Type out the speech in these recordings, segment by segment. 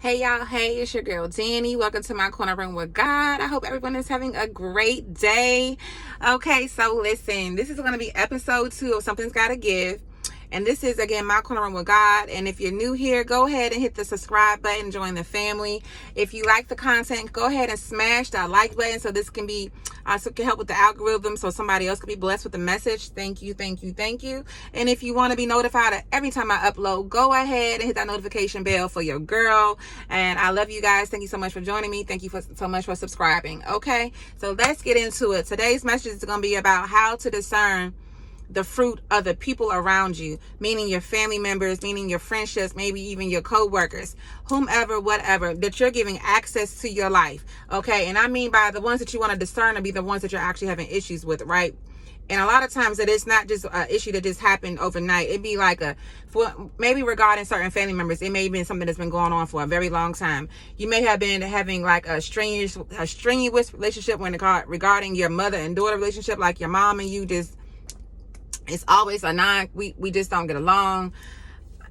Hey y'all, hey, it's your girl Danny. Welcome to my corner room with God. I hope everyone is having a great day. Okay, so listen, this is going to be episode 2 of Something's Gotta Give. And this is, again, my corner room with God. And if you're new here, go ahead and hit the subscribe button, join the family. If you like the content, go ahead and smash that like button so this can be, so it can help with the algorithm so somebody else can be blessed with the message. Thank you, thank you, thank you. And if you want to be notified every time I upload, go ahead and hit that notification bell for your girl. And I love you guys. Thank you so much for joining me. Thank you so much for subscribing. Okay, so let's get into it. Today's message is going to be about how to discern the fruit of the people around you, meaning your family members, meaning your friendships, maybe even your co-workers, whomever, whatever, that you're giving access to your life. Okay, and I mean by the ones that you want to discern to be the ones that you're actually having issues with, right? And a lot of times it is not just an issue that just happened overnight. It'd be like maybe regarding certain family members, it may have been something that's been going on for a very long time. You may have been having like a strenuous relationship regarding your mother and daughter relationship, like your mom and you just, it's always we just don't get along.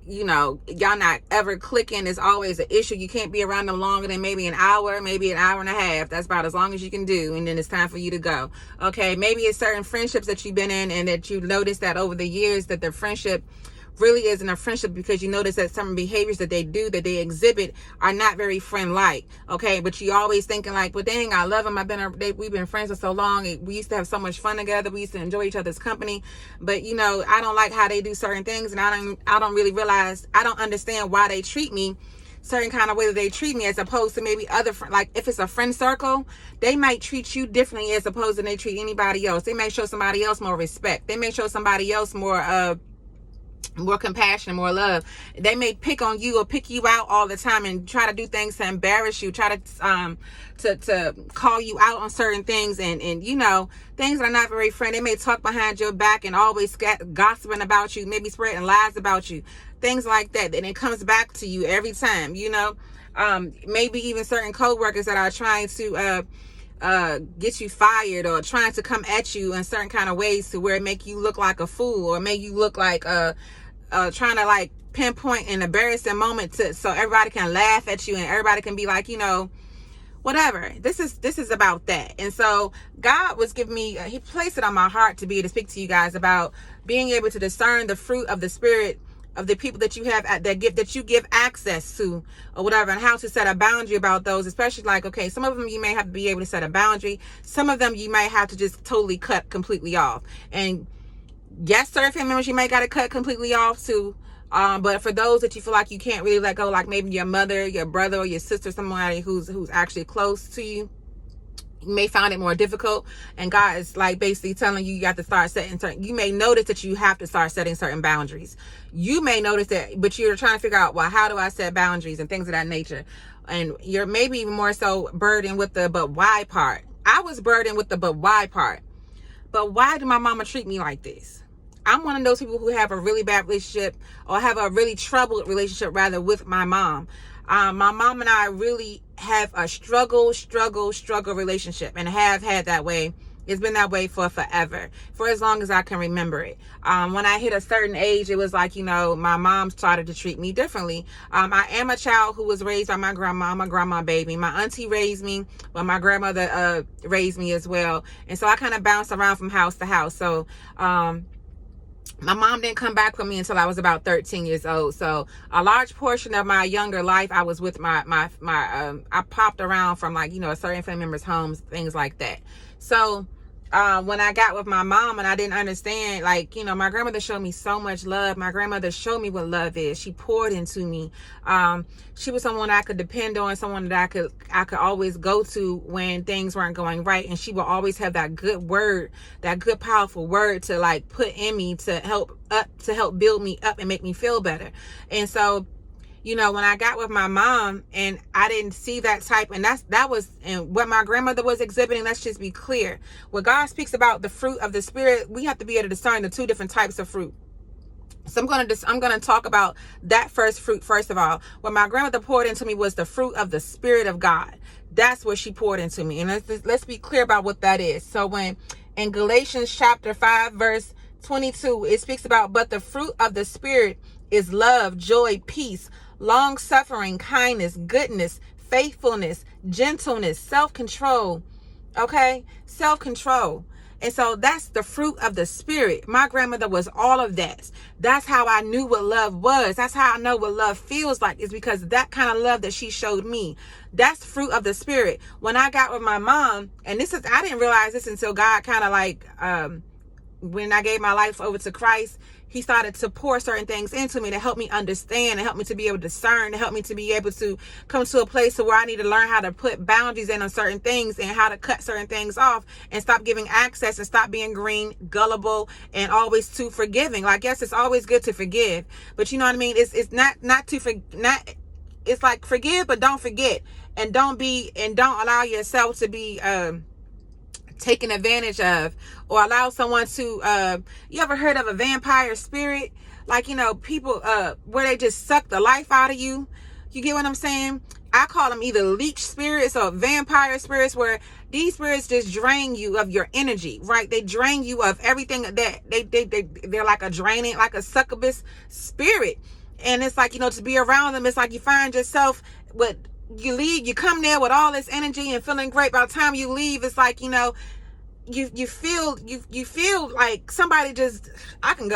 You know, y'all not ever clicking. It's always an issue. You can't be around them longer than maybe an hour, maybe an hour and a half. That's about as long as you can do. And then it's time for you to go. Okay. Maybe it's certain friendships that you've been in and that you noticed that over the years that the friendship really isn't a friendship because you notice that some behaviors that they do, that they exhibit, are not very friend-like. Okay, but you always thinking like, well, dang, I love them. We've been friends for so long. We used to have so much fun together. We used to enjoy each other's company. But you know, I don't like how they do certain things, and I don't really realize, I don't understand why they treat me certain kind of way that they treat me, as opposed to maybe other like if it's a friend circle, they might treat you differently as opposed to they treat anybody else. They may show somebody else more respect. They may show somebody else more compassion, more love. They may pick on you or pick you out all the time and try to do things to embarrass you, try to call you out on certain things and you know, things that are not very friendly. They may talk behind your back and always gossiping about you, maybe spreading lies about you, things like that. And it comes back to you every time, you know. Maybe even certain co-workers that are trying to get you fired or trying to come at you in certain kind of ways to where it make you look like a fool or make you look like trying to like pinpoint an embarrassing moment so everybody can laugh at you and everybody can be like, you know, whatever. This is about that. And so God was giving me, he placed it on my heart to be able to speak to you guys about being able to discern the fruit of the spirit of the people that you have that you give access to or whatever, and how to set a boundary about those, especially like, okay, some of them you may have to be able to set a boundary. Some of them you might have to just totally cut completely off. And yes, certain family members you may got to cut completely off too. But for those that you feel like you can't really let go, like maybe your mother, your brother, or your sister, somebody who's actually close to you, you may find it more difficult. And God is like basically telling you got to start setting you may notice that you have to start setting certain boundaries. You may notice that, but you're trying to figure out, well, how do I set boundaries and things of that nature? And you're maybe even more so burdened with the but why part. I was burdened with the but why part. But why do my mama treat me like this? I'm one of those people who have a really bad relationship, or have a really troubled relationship rather, with my mom. My mom and I really have a struggle relationship, and have had that way. It's been that way for forever, for as long as I can remember it. When I hit a certain age, it was like, you know, my mom started to treat me differently. I am a child who was raised by my grandma. I'm a grandma baby. My auntie raised me, but my grandmother raised me as well. And so I kind of bounced around from house to house. So, my mom didn't come back with me until I was about 13 years old. So a large portion of my younger life, I was with I popped around from, like, you know, a certain family members' homes, things like that. So when I got with my mom and I didn't understand, like, you know, my grandmother showed me so much love. My grandmother showed me what love is. She poured into me. She was someone I could depend on, someone that I could always go to when things weren't going right. And she would always have that good word, that good, powerful word to like put in me to help build me up and make me feel better. And so, you know, when I got with my mom and I didn't see that type, and that was and what my grandmother was exhibiting. Let's just be clear. When God speaks about the fruit of the spirit, we have to be able to discern the two different types of fruit. So I'm gonna talk about that first fruit first of all. What my grandmother poured into me was the fruit of the Spirit of God. That's what she poured into me, and let's be clear about what that is. So when in Galatians chapter 5 verse 22, it speaks about, but the fruit of the Spirit is love, joy, peace, long suffering, kindness, goodness, faithfulness, gentleness, self-control. Okay, self-control. And so that's the fruit of the Spirit. My grandmother was all of that. That's how I knew what love was. That's how I know what love feels like, is because that kind of love that she showed me. That's fruit of the Spirit. When I got with my mom, and I didn't realize this until God kind of when I gave my life over to Christ, he started to pour certain things into me to help me understand, and help me to be able to discern, to help me to be able to come to a place where I need to learn how to put boundaries in on certain things, and how to cut certain things off, and stop giving access, and stop being green, gullible, and always too forgiving. Like, yes, it's always good to forgive, but you know what I mean? It's it's like forgive, but don't forget, and don't allow yourself to be, taken advantage of, or allow someone to you ever heard of a vampire spirit? Like, people where they just suck the life out of you. You get what I'm saying? I call them either leech spirits or vampire spirits, where these spirits just drain you of your energy, right? They drain you of everything that they're like like a succubus spirit. And it's like, to be around them, it's like you find yourself with, you leave, you come there with all this energy and feeling great. By the time you leave, it's like, you feel like somebody just, I ain't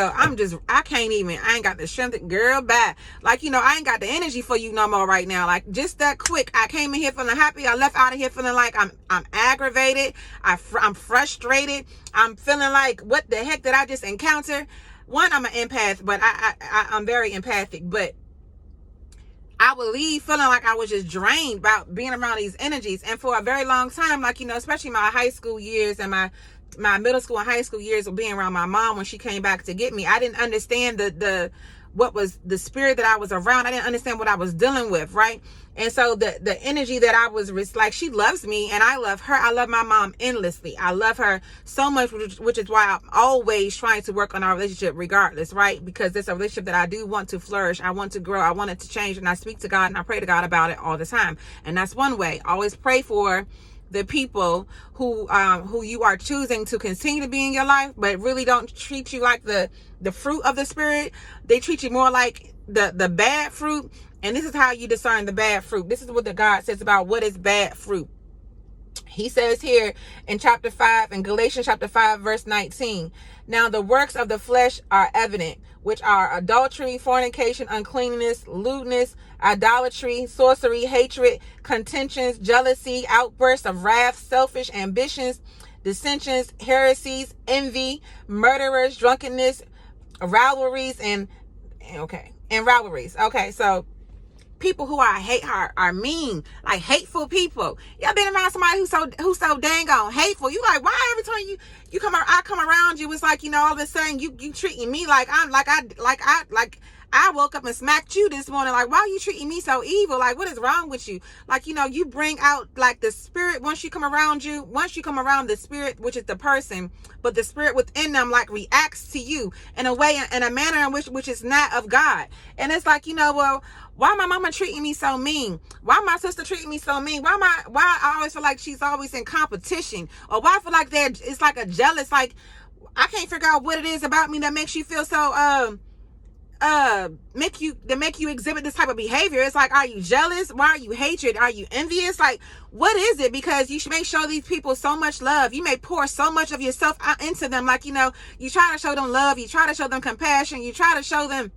got the strength, girl, bye. Like, I ain't got the energy for you no more right now. Like, just that quick. I came in here feeling happy. I left out of here feeling like I'm aggravated. I'm frustrated. I'm feeling like, what the heck did I just encounter? One, I'm an empath, but I'm very empathic, but I would leave feeling like I was just drained about being around these energies. And for a very long time, like, especially my high school years and my middle school and high school years of being around my mom when she came back to get me, I didn't understand what was the spirit that I was around. I didn't understand what I was dealing with, right? And so the energy that I was like, she loves me and I love her. I love my mom endlessly. I love her so much, which is why I'm always trying to work on our relationship regardless, right? Because it's a relationship that I do want to flourish. I want to grow. I want it to change. And I speak to God and I pray to God about it all the time. And that's one way. Always pray for the people who you are choosing to continue to be in your life, but really don't treat you like the fruit of the Spirit. They treat you more like the bad fruit. And this is how you discern the bad fruit. This is what the God says about what is bad fruit. He says here in chapter 5, in Galatians chapter 5, verse 19, now the works of the flesh are evident, which are adultery, fornication, uncleanness, lewdness, idolatry, sorcery, hatred, contentions, jealousy, outbursts of wrath, selfish ambitions, dissensions, heresies, envy, murderers, drunkenness, rivalries, and rivalries. Okay, so people who I hate are mean, like hateful people. Y'all been around somebody who's so dang on hateful? You like, why every time you come, I come around you, it's like, all of a sudden you treating me like I woke up and smacked you this morning. Like, why are you treating me so evil? Like, what is wrong with you? Like, you bring out like the spirit once you come around the spirit, which is the person, but the spirit within them like reacts to you in a manner in which is not of God. And it's like, well, why my mama treating me so mean? Why my sister treating me so mean? Why I always feel like she's always in competition? Or why I feel like it's like a jealous, like, I can't figure out what it is about me that makes you feel so, make you exhibit this type of behavior. It's like, are you jealous? Why are you hatred? Are you envious? Like, what is it? Because you may show these people so much love. You may pour so much of yourself out into them. Like, you try to show them love. You try to show them compassion. You try to show them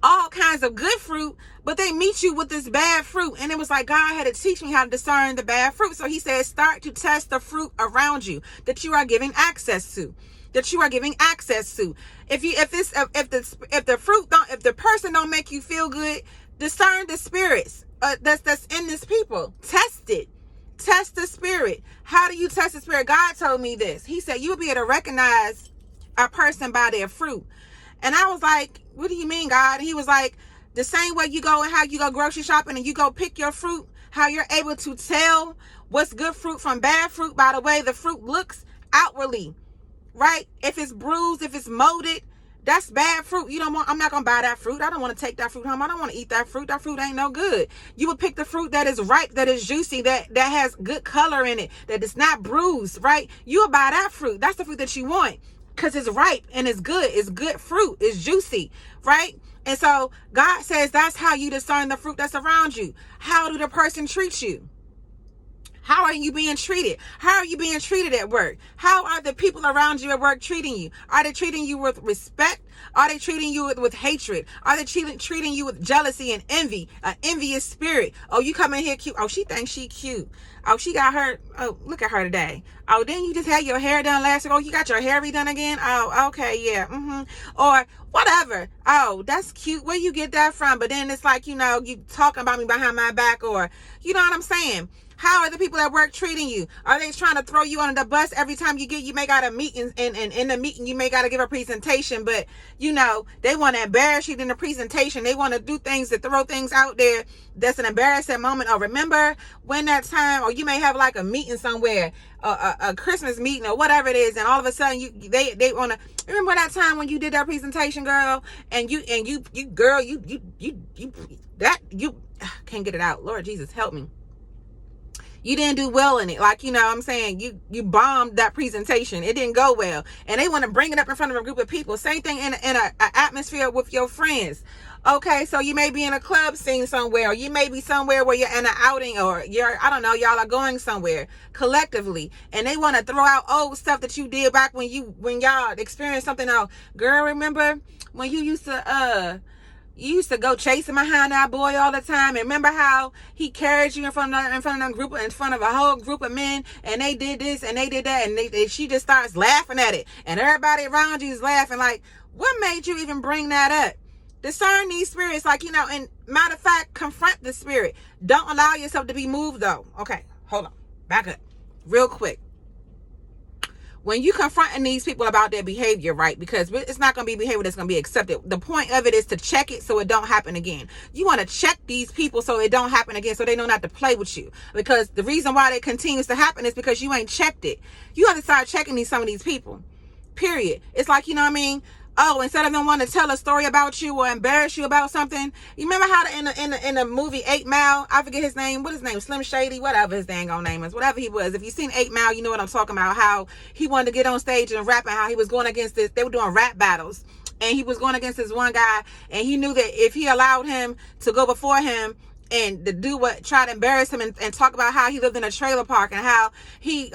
all kinds of good fruit, but they meet you with this bad fruit. And it was like, God had to teach me how to discern the bad fruit. So he said, start to test the fruit around you that you are giving access to. If the person don't make you feel good, discern the spirits that's in this people. Test the spirit. How do you test the spirit? God told me this. He said, you'll be able to recognize a person by their fruit. And I was like, what do you mean, God? He was like, the same way you go and how you go grocery shopping and you go pick your fruit, how you're able to tell what's good fruit from bad fruit by the way the fruit looks outwardly, right? If it's bruised, if it's molded, that's bad fruit. I'm not going to buy that fruit. I don't want to take that fruit home. I don't want to eat that fruit. That fruit ain't no good. You would pick the fruit that is ripe, that is juicy, that has good color in it, that is not bruised, right? You would buy that fruit. That's the fruit that you want because it's ripe and it's good. It's good fruit. It's juicy, right? And so God says that's how you discern the fruit that's around you. How do the person treat you? How are you being treated? How are you being treated at work? How are the people around you at work treating you? Are they treating you with respect? Are they treating you with hatred? Are they treating you with jealousy and envy? An envious spirit. Oh, you come in here cute. Oh, she thinks she cute. Oh, she got her. Oh, look at her today. Oh, didn't you just have your hair done last week? Oh, you got your hair redone again? Oh, okay, yeah. Or whatever. Oh, that's cute. Where you get that from? But then it's like, you talking about me behind my back, or you know what I'm saying? How are the people at work treating you? Are they trying to throw you under the bus every time you may got a meeting, and in the meeting you may got to give a presentation, but they want to embarrass you in the presentation. They want to do things to throw things out there that's an embarrassing moment. Or remember when that time, or you may have like a meeting somewhere, a Christmas meeting or whatever it is, and all of a sudden they want to remember that time when you did that presentation, girl, and you can't get it out. Lord Jesus, help me. You didn't do well in it. Like, what I'm saying, you bombed that presentation. It didn't go well. And they want to bring it up in front of a group of people. Same thing in a atmosphere with your friends. Okay, so you may be in a club scene somewhere, or you may be somewhere where you're in an outing, or I don't know, y'all are going somewhere collectively, and they want to throw out old stuff that you did back when y'all experienced something else. Girl, remember when you used to go chasing behind that boy all the time, and remember how he carried you in front of a whole group of men, and they did this and they did that, and she just starts laughing at it, and everybody around you is laughing. Like, what made you even bring that up? Discern these spirits, and matter of fact, confront the spirit. Don't allow yourself to be moved though. Okay, hold on, back up real quick. When you confronting these people about their behavior, right? Because it's not going to be behavior that's going to be accepted. The point of it is to check it so it don't happen again. You want to check these people so it don't happen again, so they know not to play with you. Because the reason why it continues to happen is because you ain't checked it. You have to start checking some of these people. Period. It's like, oh, instead of them wanting to tell a story about you or embarrass you about something, you remember how in the movie 8 Mile, I forget his name, what his name, Slim Shady, whatever his dang on name is, whatever he was. If you've seen 8 Mile, you know what I'm talking about, how he wanted to get on stage and rap, and how he was going against this, they were doing rap battles, and he was going against this one guy, and he knew that if he allowed him to go before him, and the dude would try to embarrass him and talk about how he lived in a trailer park, and how he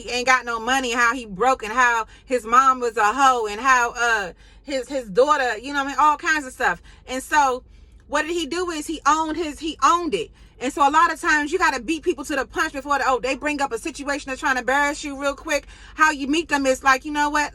ain't got no money, and how he broke, and how his mom was a hoe, and how his daughter, all kinds of stuff. And so what did he do is he owned it. And so a lot of times you got to beat people to the punch before they bring up a situation that's trying to embarrass you real quick. How you meet them is like, you know what?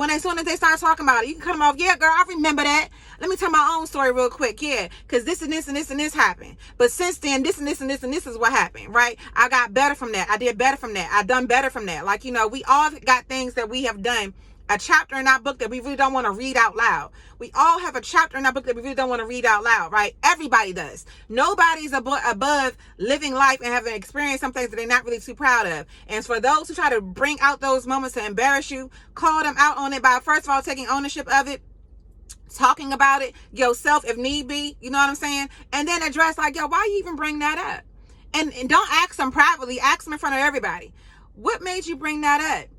As soon as they start talking about it, you can cut them off. Yeah, girl, I remember that. Let me tell my own story real quick. Yeah, because this and this and this and this happened. But since then, this and this and this and this is what happened, right? I got better from that. I did better from that. I done better from that. Like, we all got things that we have done. A chapter in our book that we really don't want to read out loud. We all have a chapter in our book that we really don't want to read out loud, right? Everybody does. Nobody's above living life and having experienced some things that they're not really too proud of. And for those who try to bring out those moments to embarrass you, call them out on it by, first of all, taking ownership of it, talking about it yourself if need be, you know what I'm saying? And then address like, yo, why you even bring that up? And don't ask them privately, ask them in front of everybody. What made you bring that up?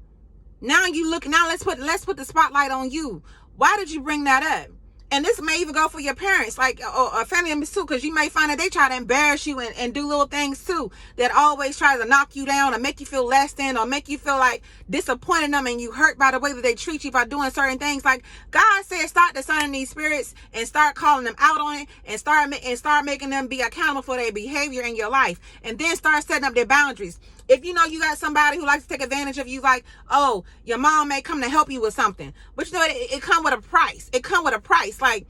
Now let's put the spotlight on you. Why did you bring that up? And this may even go for your parents, like, or family members too, because you may find that they try to embarrass you and do little things too that always try to knock you down or make you feel less than, or make you feel like disappointing them and you hurt by the way that they treat you by doing certain things. Like God said, start discerning these spirits and start calling them out on it, and start making them be accountable for their behavior in your life, and then start setting up their boundaries. If you got somebody who likes to take advantage of you, like, oh, your mom may come to help you with something, but it come with a price. It come with a price. Like,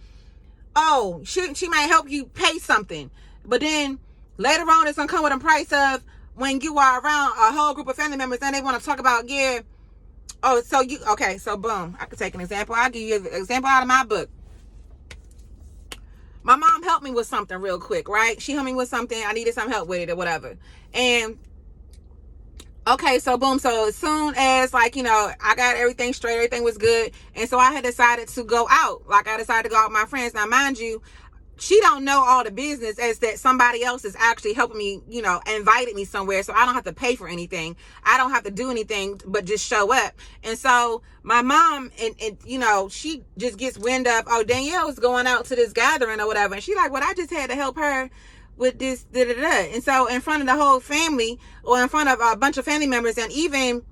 oh, she might help you pay something, but then later on it's gonna come with a price of when you are around a whole group of family members and they want to talk about, so boom, I could take an example. I'll give you an example out of my book. My mom helped me with something real quick, right? She helped me with something. I needed some help with it or whatever. And okay, so boom. So as soon as I got everything straight, everything was good. And so I had decided to go out. Like I decided to go out with my friends. Now, mind you, she don't know all the business as that somebody else is actually helping me, invited me somewhere. So I don't have to pay for anything. I don't have to do anything but just show up. And so my mom, and she just gets wind of, oh, Danielle's going out to this gathering or whatever. And she like, well, I just had to help her with this, da-da-da. And so in front of the whole family, or in front of a bunch of family members, and even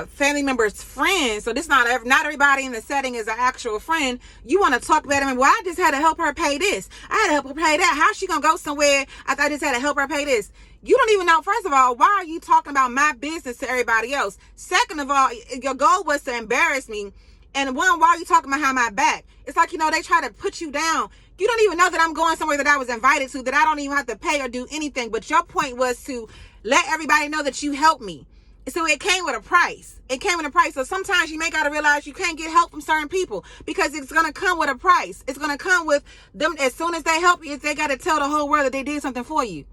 family members' friends, so this not everybody in the setting is an actual friend, you want to talk about them. Well, I just had to help her pay this, I had to help her pay that, how's she gonna go somewhere after I just had to help her pay this? You don't even know. First of all, why are you talking about my business to everybody else? Second of all, your goal was to embarrass me. And why are you talking behind my back? It's like, they try to put you down. You don't even know that I'm going somewhere that I was invited to, that I don't even have to pay or do anything. But your point was to let everybody know that you helped me. So it came with a price. So sometimes you may got to realize you can't get help from certain people, because it's going to come with a price. It's going to come with them. As soon as they help you, they got to tell the whole world that they did something for you.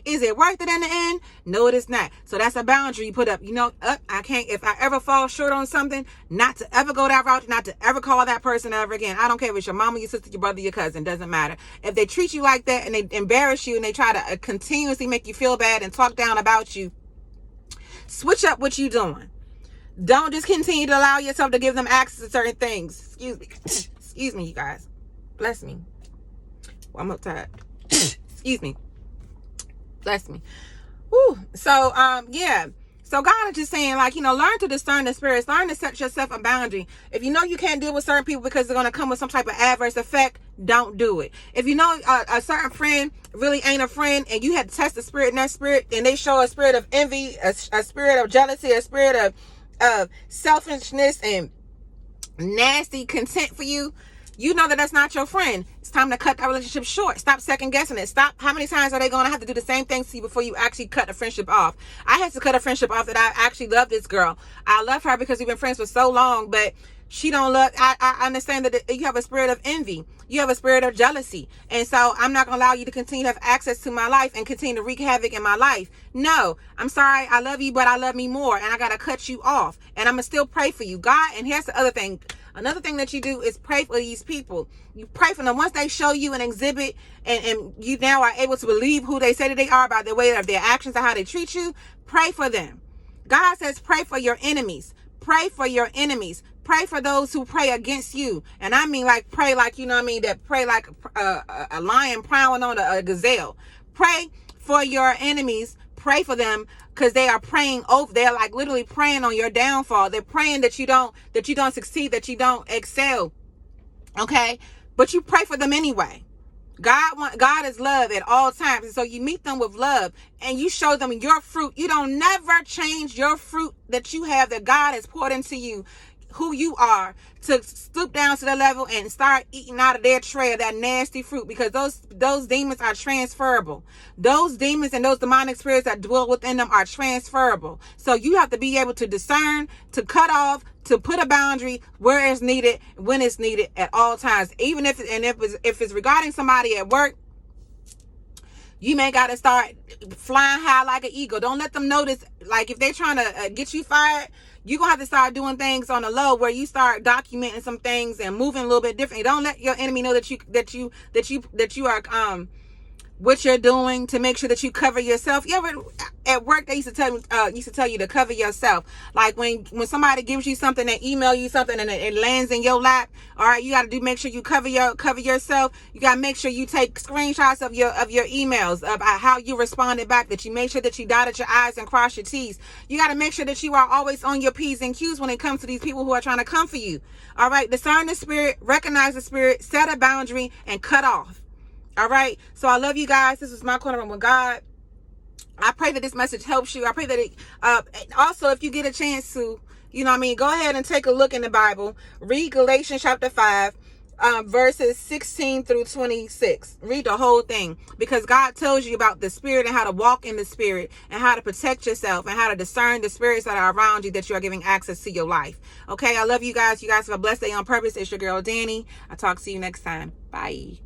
Is it worth it in the end? No, it is not. So that's a boundary you put up. I can't, if I ever fall short on something, not to ever go that route, not to ever call that person ever again. I don't care if it's your mama, your sister, your brother, your cousin, doesn't matter. If they treat you like that and they embarrass you and they try to continuously make you feel bad and talk down about you, switch up what you doing. Don't just continue to allow yourself to give them access to certain things. Excuse me, you guys. Bless me. Well, I'm uptight. Excuse me. Bless me. Woo. So, yeah. So God is just saying, learn to discern the spirits. Learn to set yourself a boundary. If you know you can't deal with certain people because they're going to come with some type of adverse effect, don't do it. If you know a certain friend really ain't a friend, and you had to test the spirit in that spirit, and they show a spirit of envy, a spirit of jealousy, a spirit of selfishness and nasty content for you, you know that that's not your friend. It's time to cut that relationship short. Stop second guessing it. Stop. How many times are they going to have to do the same things to you before you actually cut a friendship off? I had to cut a friendship off that I actually love this girl. I love her because we've been friends for so long, but she don't love, I understand that you have a spirit of envy. You have a spirit of jealousy. And so I'm not going to allow you to continue to have access to my life and continue to wreak havoc in my life. No, I'm sorry. I love you, but I love me more. And I got to cut you off. And I'm going to still pray for you. God, and here's the other thing. Another thing that you do is pray for these people. You pray for them. Once they show you an exhibit and you now are able to believe who they say that they are by the way of their actions and how they treat you, pray for them. God says pray for your enemies. Pray for your enemies. Pray for those who pray against you. And I mean pray that pray like a lion prowling on a gazelle. Pray for your enemies. Pray for them, because they are praying over. They're literally praying on your downfall. They're praying that you don't succeed, that you don't excel. Okay? But you pray for them anyway. God is love at all times. And so you meet them with love and you show them your fruit. You don't never change your fruit that you have, that God has poured into you, who you are, to stoop down to the level and start eating out of their tray of that nasty fruit, because those demons are transferable. Those demons and those demonic spirits that dwell within them are transferable. So you have to be able to discern, to cut off, to put a boundary where it's needed, when it's needed, at all times. Even if it's regarding somebody at work, you may got to start flying high like an eagle. Don't let them notice. If they're trying to get you fired, you're going to have to start doing things on the low, where you start documenting some things and moving a little bit differently. Don't let your enemy know that you are what you're doing, to make sure that you cover yourself. You ever at work, they used to tell you to cover yourself. Like when somebody gives you something, they email you something and it lands in your lap. All right, you got to make sure you cover yourself. You got to make sure you take screenshots of your emails, of how you responded back, that you make sure that you dotted your I's and cross your T's. You got to make sure that you are always on your P's and Q's when it comes to these people who are trying to come for you. All right, discern the spirit, recognize the spirit, set a boundary, and cut off. All right. So I love you guys. This was my corner room with God. I pray that this message helps you. I pray that it, also, if you get a chance to, go ahead and take a look in the Bible. Read Galatians chapter 5, verses 16 through 26. Read the whole thing, because God tells you about the spirit and how to walk in the spirit and how to protect yourself and how to discern the spirits that are around you that you are giving access to your life. Okay. I love you guys. You guys have a blessed day on purpose. It's your girl, Danny. I'll talk to you next time. Bye.